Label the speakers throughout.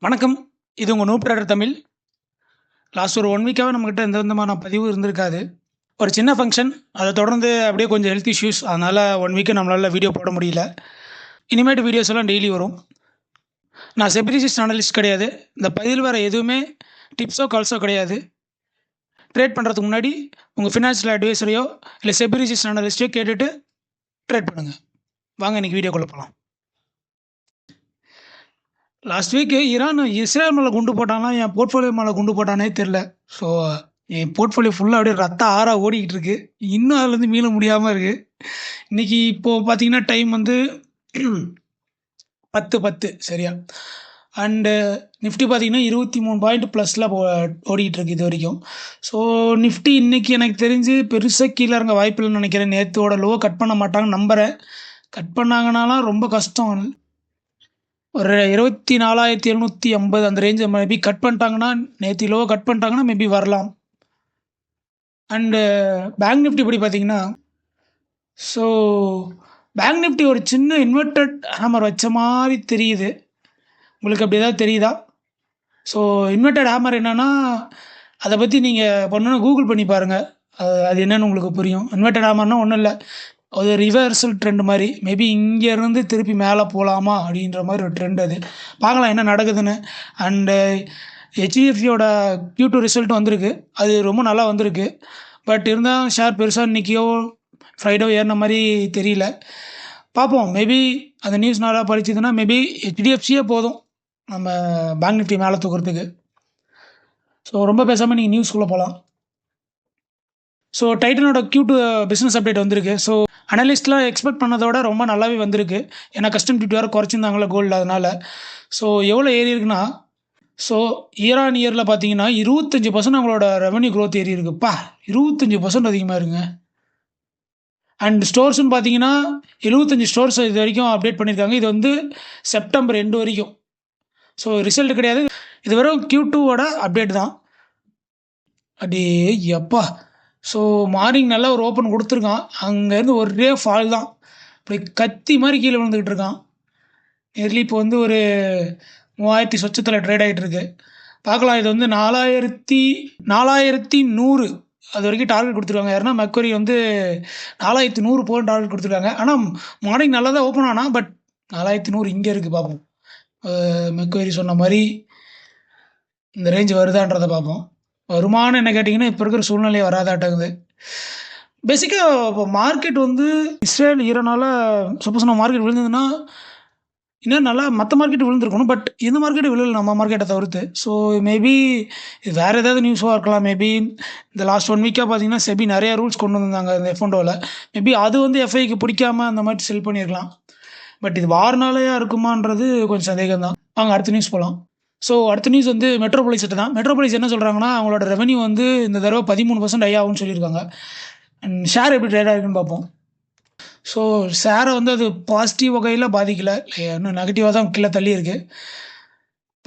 Speaker 1: வணக்கம். இது உங்கள் நூப் ட்ரேடர் தமிழ். லாஸ்ட் ஒரு 1 வீக்காவே நம்மகிட்ட எந்த விதமான பதிவும் இருந்திருக்காது. ஒரு சின்ன ஃபங்க்ஷன். அதை தொடர்ந்து அப்படியே கொஞ்சம் ஹெல்த் இஷ்யூஸ். அதனால் 1 வீக்கு நம்மளால வீடியோ போட முடியல. இனிமேட்டு வீடியோஸ் எல்லாம் டெய்லி வரும். நான் செபி ரிஜிஸ்டர்ட் அனலிஸ்ட் கிடையாது. இந்த பதிவில் வர எதுவுமே டிப்ஸோ கால்ஸோ கிடையாது. ட்ரேட் பண்ணுறதுக்கு முன்னாடி உங்கள் ஃபினான்ஷியல் அட்வைசரையோ இல்லை செபி ரிஜிஸ்டர்ட் அனலிஸ்ட்டையோ கேட்டுட்டு ட்ரேட் பண்ணுங்கள். வாங்க இன்றைக்கி வீடியோக்குள்ளே போகலாம். லாஸ்ட் வீக்கு ஈரான் இஸ்ரேல் மேலே குண்டு போட்டானா என் போர்ட்ஃபோலியோ மேலே குண்டு போட்டானே தெரில. ஸோ என் போர்ட்ஃபோலியோ ஃபுல்லாக அப்படியே ரத்த ஆறாக ஓடிக்கிட்டு இருக்கு. இன்னும் அதுலேருந்து மீள முடியாமல் இருக்குது. இன்றைக்கி இப்போது பார்த்தீங்கன்னா டைம் வந்து 10:10 சரியா. அண்டு நிஃப்டி பார்த்தீங்கன்னா 23 பாயிண்ட் ப்ளஸில் ஓடிக்கிட்டு இருக்கு இது வரைக்கும். ஸோ நிஃப்டி இன்றைக்கி எனக்கு தெரிஞ்சு பெருசாக கீழே இறங்க வாய்ப்பு இல்லைன்னு நினைக்கிறேன். நேற்றோட லோ கட் பண்ண மாட்டாங்கன்னு நம்புகிறேன். கட் பண்ணாங்கனாலாம் ரொம்ப கஷ்டம். ஒரு 24,750 அந்த ரேஞ்சை மேபி கட் பண்ணிட்டாங்கன்னா, நேற்று லோவை கட் பண்ணிட்டாங்கன்னா மேபி வரலாம். அண்டு பேங்க் நிஃப்டி படி பார்த்தீங்கன்னா, ஸோ பேங்க் நிஃப்டி ஒரு சின்ன இன்வெர்டட் ஹேமர் வச்ச மாதிரி தெரியுது. உங்களுக்கு அப்படி ஏதாவது தெரியுதா? ஸோ இன்வெர்டட் ஹேமர் என்னென்னா, அதை பற்றி நீங்கள் பண்ணணுன்னா கூகுள் பண்ணி பாருங்கள். அது என்னென்னு உங்களுக்கு புரியும். இன்வெர்டட் ஹேமர்னால் ஒன்றும் இல்லை, அது ரிவர்சல் ட்ரெண்ட் மாதிரி. மேபி இங்கேருந்து திருப்பி மேலே போகலாமா அப்படின்ற மாதிரி ஒரு ட்ரெண்ட். அது பார்க்கலாம் என்ன நடக்குதுன்னு. அண்டு ஹெச்டிஎஃப்சியோட Q2 ரிசல்ட் வந்திருக்கு. அது ரொம்ப நல்லா வந்திருக்கு. பட் இருந்தால் ஷேர் பெருசாக இன்றைக்கியோ ஃப்ரைடோ ஏறின மாதிரி தெரியல. பார்ப்போம். மேபி அந்த நியூஸ் நல்லா படிச்சதுன்னா மேபி ஹெச்டிஎஃப்சியே போதும் நம்ம பேங்க் நிஃப்டி மேலே தூக்குறதுக்கு. ஸோ ரொம்ப பேசாமல் நீங்கள் நியூஸ்குள்ளே போகலாம். ஸோ டைட்டனோட Q2 பிஸ்னஸ் அப்டேட் வந்திருக்கு. ஸோ அனலிஸ்ட்லாம் எக்ஸ்பெக்ட் பண்ணதோட ரொம்ப நல்லாவே வந்திருக்கு. ஏன்னா கஸ்டம் டியூட்டி வேறு குறைச்சிருந்தாங்களே கோல்டு, அதனால். ஸோ எவ்வளோ ஏறி இருக்குன்னா, ஸோ இயர் ஆன் இயரில் பார்த்தீங்கன்னா 25% அவங்களோட ரெவன்யூ க்ரோத் ஏறி இருக்குப்பா. 25% அதிகமாக இருக்குங்க. அண்ட் ஸ்டோர்ஸ்னு பார்த்தீங்கன்னா 75 ஸ்டோர்ஸ் இது வரைக்கும் அப்டேட் பண்ணியிருக்காங்க. இது வந்து செப்டம்பர் எண்டு வரைக்கும். ஸோ ரிசல்ட் கிடையாது, இது வெறும் Q2வோட அப்டேட் தான். அடே எப்பா. ஸோ மார்னிங் நல்லா ஒரு ஓப்பன் கொடுத்துருக்கான். அங்கேருந்து ஒரே ஃபால் தான். இப்படி கத்தி மாதிரி கீழே விழுந்துக்கிட்டு இருக்கான். நியர்லி இப்போ வந்து ஒரு 3000 சொச்சத்தில் ட்ரேட் ஆகிட்டு இருக்கு. பார்க்கலாம். இது வந்து 4100 அது வரைக்கும் டார்கெட் கொடுத்துருக்காங்க. யாருன்னா மெக்வரி வந்து 4100 போல் டார்கெட் கொடுத்துருக்காங்க. ஆனால் மார்னிங் நல்லா தான் ஓப்பன் ஆனால், பட் 4100 இங்கே இருக்குது. பார்ப்போம் மெக்வரி சொன்ன மாதிரி இந்த ரேஞ்ச் வருதான்றதை பார்ப்போம். வருமானம் என்ன கேட்டிங்கன்னா இப்போ இருக்கிற சூழ்நிலையை வராதாட்டங்குது. பேசிக்காக இப்போ மார்க்கெட் வந்து இஸ்ரேல் ஈரானால் சப்போஸ் நம்ம மார்க்கெட் விழுந்ததுன்னா இன்னும் நல்லா மற்ற மார்க்கெட் விழுந்துருக்கணும். பட் இந்த மார்க்கெட்டு விழுல நம்ம மார்க்கெட்டை தவிர்த்து. ஸோ மேபி இது வேறு ஏதாவது நியூஸாக இருக்கலாம். மேபி இந்த லாஸ்ட் 1 வீக்காக பார்த்தீங்கன்னா செபி நிறையா ரூல்ஸ் கொண்டு வந்திருந்தாங்க இந்த F&Oவில். மேபி அது வந்து எஃப்ஐக்கு பிடிக்காமல் அந்த மாதிரி செல் பண்ணியிருக்கலாம். பட் இது வாரனாலேயா இருக்குமான்றது கொஞ்சம் சந்தேகம் தான். வாங்க அடுத்த நியூஸ் போகலாம். ஸோ அடுத்த நியூஸ் வந்து மெட்ரோபோலிஸ் தான். மெட்ரோபோலிஸ் என்ன சொல்கிறாங்கன்னா, அவங்களோட ரெவன்யூ வந்து இந்த தடவை 13% ஹை ஆகும்னு சொல்லியிருக்காங்க. அண்ட் ஷேர் எப்படி ட்ரேட் ஆகிருக்குன்னு பார்ப்போம். ஸோ ஷேரை வந்து அது பாசிட்டிவ் வகையில் பாதிக்கலை, இன்னும் நெகட்டிவாக தான் கீழே தள்ளி இருக்குது.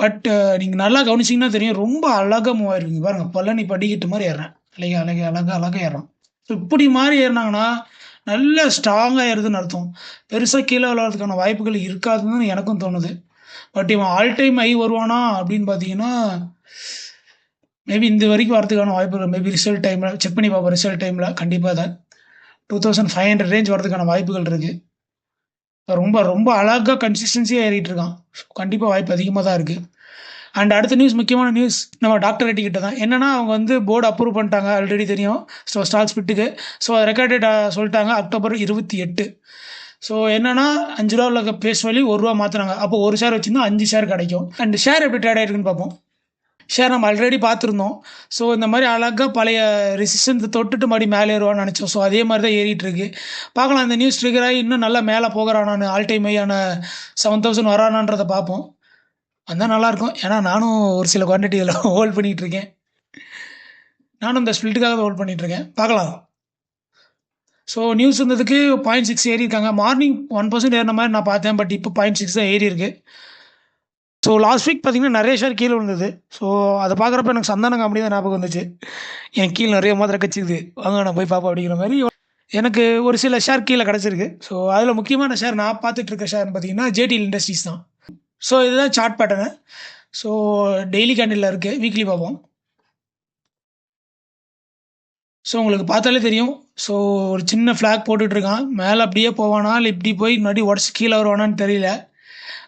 Speaker 1: பட் நீங்கள் நல்லா கவனிச்சிங்கன்னா தெரியும், ரொம்ப அழகாக மூவ் ஆகிருக்குங்க. பாருங்கள், பழனி படிக்கிட்டு மாதிரி ஏறுறேன். அழகாக ஏறுறோம். ஸோ இப்படி மாதிரி ஏறினாங்கன்னா நல்ல ஸ்ட்ராங்காக ஏறுதுன்னு அர்த்தம். பெருசாக கீழே விளாட்றதுக்கான வாய்ப்புகள் இருக்காதுன்னு எனக்கும் தோணுது. பட் இவன் ஆல் டைம் ஹை வருவானா அப்படின்னு பார்த்தீங்கன்னா மேபி இந்த வரைக்கும் வரதுக்கான வாய்ப்புகள். மேபி ரிசல்ட் டைமில் செக் பண்ணி பார்ப்போம். ரிசல்ட் டைமில் கண்டிப்பாக தான் 2500 ரேஞ்ச் வரதுக்கான வாய்ப்புகள் இருக்குது. ரொம்ப ரொம்ப அழகாக கன்சிஸ்டன்சியாக ஏறிட்டு இருக்கான். கண்டிப்பாக வாய்ப்பு அதிகமாக தான் இருக்குது. அண்ட் அடுத்த நியூஸ், முக்கியமான நியூஸ் நம்ம டாக்டர் ரெட்டி கிட்ட தான். என்னென்னா அவங்க வந்து போர்டு அப்ரூவ் பண்ணிட்டாங்க, ஆல்ரெடி தெரியும். ஸோ ஸ்டாக் ஸ்பிட்டுக்கு ஸோ ரெக்கார்டட் சொல்லிட்டாங்க October 28. ஸோ என்னென்னா 5 ரூபா உள்ள பேஸ் வேல்யூ 1 ரூபா மாற்றுறாங்க. அப்போ ஒரு ஷேர் வச்சுருந்தா 5 ஷேர் கிடைக்கும். அண்ட் ஷேர் எப்படி ட்ரேட் ஆகிருக்குன்னு பார்ப்போம். ஷேர் நம்ம ஆல்ரெடி பார்த்துருந்தோம். ஸோ இந்த மாதிரி அழகாக பழைய ரெசிஸ்டன்ஸை தொட்டுட்டு மறுபடியும் மேலே ஏறுவான்னு நினச்சோம். ஸோ அதே மாதிரி தான் ஏறிட்டு இருக்கு. பார்க்கலாம் இந்த நியூஸ் ட்ரிகர் ஆகி இன்னும் நல்லா மேலே போகிறானான்னு, ஆல் டைம் ஹையான 7000 வரானான்றதை பார்ப்போம். அதுதான் நல்லாயிருக்கும். ஏன்னா நானும் ஒரு சில குவான்டிட்டியில் ஹோல்ட் பண்ணிகிட்ருக்கேன். நானும் இந்த ஸ்பில்ட்டுக்காக ஹோல்ட் பண்ணிகிட்ருக்கேன். பார்க்கலாம். ஸோ நியூஸ் வந்ததுக்கு 0.6 ஏறி இருக்காங்க. மார்னிங் 1% ஏறின மாதிரி நான் பார்த்தேன். பட் இப்போ 0.6 தான் ஏறி இருக்குது. ஸோ லாஸ்ட் வீக் பார்த்தீங்கன்னா நிறைய ஷேர் கீழே விழுந்தது. ஸோ அதை பார்க்குறப்ப எனக்கு சந்தானம் கம்பெனி தான் ஞாபகம் வந்துச்சு. என் கீழே நிறைய மாதிரி கச்சிக்குது, வாங்க நான் போய் பார்ப்போம் அப்படிங்கிற மாதிரி எனக்கு ஒரு சில ஷேர் கீழே கிடச்சிருக்கு. ஸோ அதில் முக்கியமான ஷேர் நான் பார்த்துட்டு இருக்க ஷேர்னு பார்த்தீங்கன்னா JTL இண்டஸ்ட்ரீஸ் தான். ஸோ இதுதான் சார்ட் பேட்டர்னு. ஸோ டெய்லி கேண்டிலில் இருக்குது, வீக்லி பார்ப்போம். ஸோ உங்களுக்கு பார்த்தாலே தெரியும். ஸோ ஒரு சின்ன ஃப்ளாக் போட்டுட்ருக்கான். மேலே அப்படியே போவானா இல்லை இப்படி போய் மறுபடியும் உடச்சி கீழே வருவானான்னு தெரியல.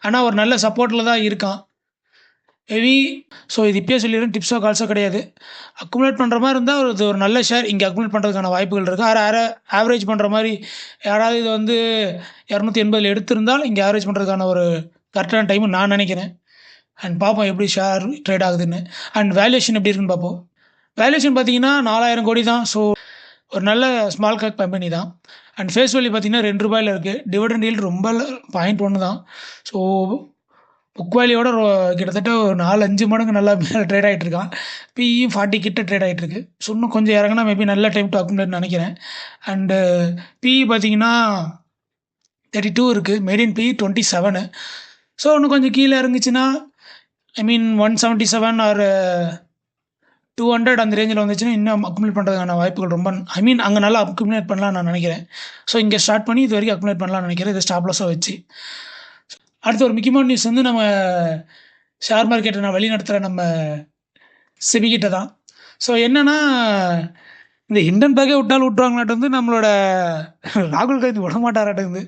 Speaker 1: ஆனால் ஒரு நல்ல சப்போர்ட்டில் தான் இருக்கான் ஹெவி. ஸோ இது இப்பயே சொல்லிடுறேன், டிப்ஸோ கால்ஸோ கிடையாது. அக்குமுலேட் பண்ணுற மாதிரி இருந்தால் இது ஒரு நல்ல ஷேர் இங்கே அக்குமுலேட் பண்ணுறதுக்கான வாய்ப்புகள் இருக்குது. ஆவரேஜ் பண்ணுற மாதிரி யாராவது இது வந்து 280 எடுத்திருந்தால் இங்கே ஆவரேஜ் பண்ணுறதுக்கான ஒரு கரெக்டான டைம்னு நான் நினைக்கிறேன். அண்ட் பார்ப்போம் எப்படி ஷேர் ட்ரேட் ஆகுதுன்னு. அண்ட் வேல்யூஷன் எப்படி இருக்குன்னு பார்ப்போம். வேல்யூஷன் பார்த்தீங்கன்னா 4000 கோடி தான். ஸோ ஒரு நல்ல ஸ்மால் கேப் கம்பெனி தான். அண்ட் ஃபேஸ் வேல்யூ பார்த்தீங்கன்னா ₹2 இருக்குது. டிவிடெண்ட் ஈல்டு ரொம்ப 0.1 தான். ஸோ புக் வேல்யூவோட கிட்டத்தட்ட ஒரு 4-5 மடங்கு நல்லா மேலே ட்ரேட் ஆகிட்டு இருக்கான். பிஇயும் 40 கிட்ட ட்ரேட் ஆகிட்டு இருக்கு. ஸோ இன்னும் கொஞ்சம் இறங்கினா மேபி நல்ல டைம் டு அக்குமுலேட் நினைக்கிறேன். அண்டு பிஇ பார்த்தீங்கன்னா 32 இருக்குது. Median BE 27. ஸோ இன்னும் கொஞ்சம் கீழே இறங்குச்சுன்னா ஐ மீன் 177 ஆர் 200 அந்த ரேஞ்சில் வந்துச்சுன்னா இன்னும் அக்குமுலேட் பண்ணுறதுக்கான வாய்ப்புகள் ரொம்ப அங்கே நல்லா அக்குமுலேட் பண்ணலாம்னு நான் நினைக்கிறேன். ஸோ இங்கே ஸ்டார்ட் பண்ணி இது வரைக்கும் அக்குமுலேட் பண்ணலாம்னு நினைக்கிறேன், இதை ஸ்டாப் லாஸாக வச்சு. அடுத்த ஒரு முக்கியமான நியூஸ் வந்து நம்ம ஷேர் மார்க்கெட்டை நான் வழிநடத்துகிற நம்ம செபிகிட்ட தான். ஸோ என்னென்னா இந்த ஹிண்டன்பர்கே விட்டாலும் விட்டுருவாங்களாட்டு வந்து நம்மளோட ராகுல் காந்தி விட மாட்டாராட்டு.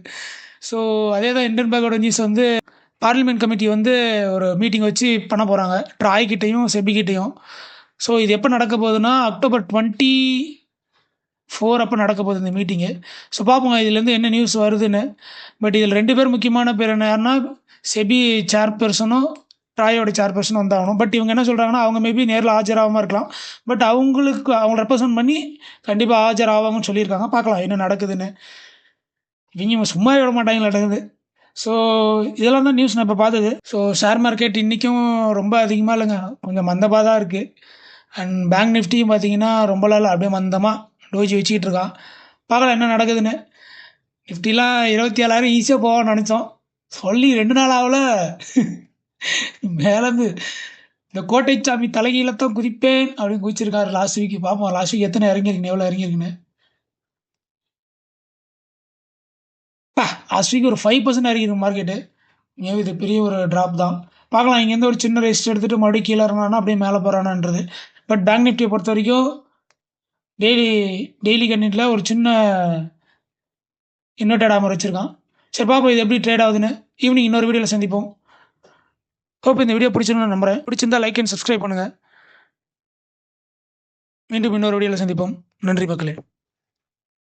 Speaker 1: ஸோ அதே தான் ஹிண்டன்பர்கோட நியூஸ் வந்து பார்லிமெண்ட் கமிட்டி வந்து ஒரு மீட்டிங் வச்சு பண்ண போகிறாங்க, ட்ராய்கிட்டையும் செபிகிட்டையும். ஸோ இது எப்போ நடக்க போகுதுன்னா October 24 அப்போ நடக்க போகுது இந்த மீட்டிங்கு. ஸோ பார்ப்போங்க இதுலேருந்து என்ன நியூஸ் வருதுன்னு. பட் இதில் 2 பேர் முக்கியமான பேர் என்ன யாருன்னா செபி சேர்பர்சனும் ட்ராயோட சேர்பர்சனும் வந்தாகணும். பட் இவங்க என்ன சொல்கிறாங்கன்னா அவங்க மேபி நேரில் ஆஜராகாமல் இருக்கலாம். பட் அவங்க ரெப்ரசன்ட் பண்ணி கண்டிப்பாக ஆஜராவாங்கன்னு சொல்லியிருக்காங்க. பார்க்கலாம் என்ன நடக்குதுன்னு. இவங்க சும்மா விட மாட்டாங்களாட்டங்குது. ஸோ இதெல்லாம் தான் நியூஸ் நான் இப்போ பார்த்தது. ஸோ ஷேர் மார்க்கெட் இன்றைக்கும் ரொம்ப அதிகமாக இல்லைங்க, கொஞ்சம் மந்தமாக தான் இருக்குது. அண்ட் பேங்க் நிஃப்டியும் பார்த்தீங்கன்னா ரொம்ப நாள் அப்படியே மந்தமாக டோஜி வச்சுக்கிட்டு இருக்கான். பார்க்கலாம் என்ன நடக்குதுன்னு. நிஃப்டிலாம் 27,000 ஈஸியாக போவான்னு நினச்சோம், சொல்லி 2 நாள் ஆகல. மேலேருந்து இந்த கோட்டை சாமி தலைகீழத்தான் குதிப்பேன் அப்படின்னு குதிச்சிருக்காரு லாஸ்ட் வீக். பார்ப்போம் லாஸ்ட் வீக் எத்தனை இறங்கியிருக்குன்னு, எவ்வளோ இறங்கியிருக்குன்னு. லாஸ்ட் வீக் ஒரு 5% இறங்கிருக்கு மார்க்கெட்டு. இது பெரிய ஒரு ட்ராப் தான். பார்க்கலாம் இங்கேருந்து ஒரு சின்ன ரெஸ்ட் எடுத்துகிட்டு மறுபடியும் கீழே இறங்கினானா அப்படியே மேலே போகிறானான்றது. பட் பேங்க் நிஃப்டியை பொறுத்த வரைக்கும் டெய்லி கண்டினில் ஒரு சின்ன இன்வெர்டட் ஆமர் வச்சுருக்கான். சரி பார்ப்போம் இது எப்படி ட்ரேட் ஆகுதுன்னு. ஈவினிங் இன்னொரு வீடியோவில் சந்திப்போம். ஹோப் இந்த வீடியோ பிடிச்சிருன்னு நம்புகிறேன். பிடிச்சிருந்தா லைக் அண்ட் சப்ஸ்கிரைப் பண்ணுங்கள். மீண்டும் இன்னொரு வீடியோவில் சந்திப்போம். நன்றி மக்களே.